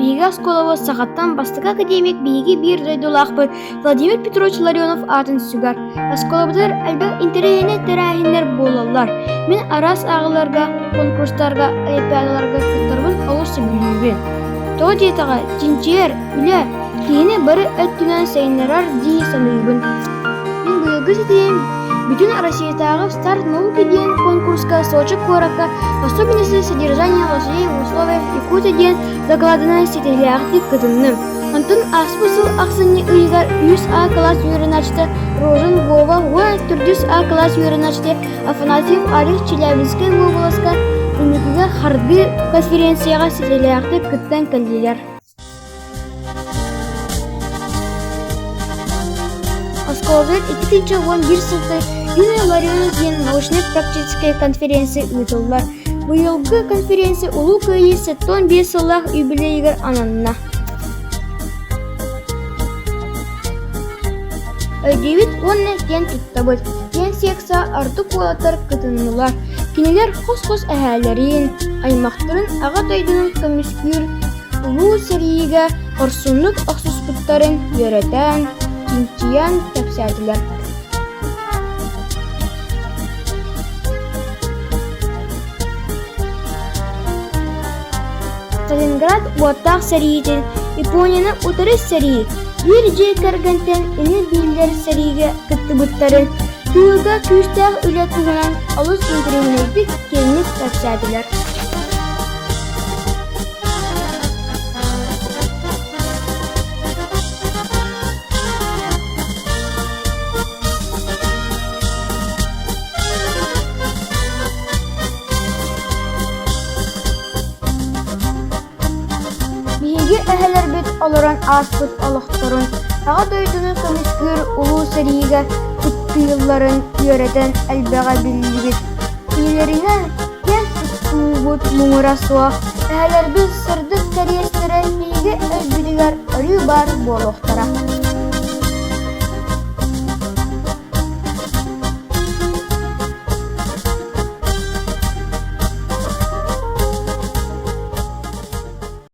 Биги осколову сағаттан бастық академик биги бир дойдулақпы Владимир Петрович Ларионов атын сүгар. Осколовдыр әлбәк интерейіне тәрәхіндер болалар. Мен арас ағыларға, конкурстарға, олимпиадаларға күттербін олысы білюбен. То диетаға жинчер, үлі, кейіне бары өттінен сайынларар дей сануйбын. Мен бұйылғы сетейім. Bütün Россиятағы старт науки ден конкурска Сочи Корака особенности содержания лошадей в условиях Якутии ден докладына сетеляғды кытынным. Антон аспысыл ақсыны ұйғар 100А класс үйріначты Рожен Вова, он 400А класс үйріначты Афанасьев Арих Челябинская обласка үмікігі қарды конференцияға сетеляғды кыттан кәлделер. Осколовдер 2011 сылты Юлия Ларионов ден научно-практическая конференция ұйтылар. Бұйылғы конференция ұлы көйі 15 сыллақ юбилейгер ананына. Өйдевит онны кен тұттабыд. Кен секса артық олатар кытынылар. Кенелер қос-қос әхәлерін, аймақтырын аға тайдының көміскүр, ұлы сәрейге орсунлық ақсуспыттарын өретен, кинчиян тәпсәділер. Сталинград уаттақ сәрейден, Японияны ұтырыс сәрей, бір жей кәргентен үні білдер сәрейге күтті бұттарын, түйілға күштәғ үлі туғынан алыс интеремінейдік келініп тәпсәділер. Әһәләр бит алыран аспыт алықтырын, аға дойдыны көміскүр ұлы сәрейге күтті йылларын үйретен әлбәға білді бит. Кейлеріне кен тұтты бұд мұңыра суақ, әһәләр бит сырдық кәрестері кейге әлбілігер ұры бар болуқтара.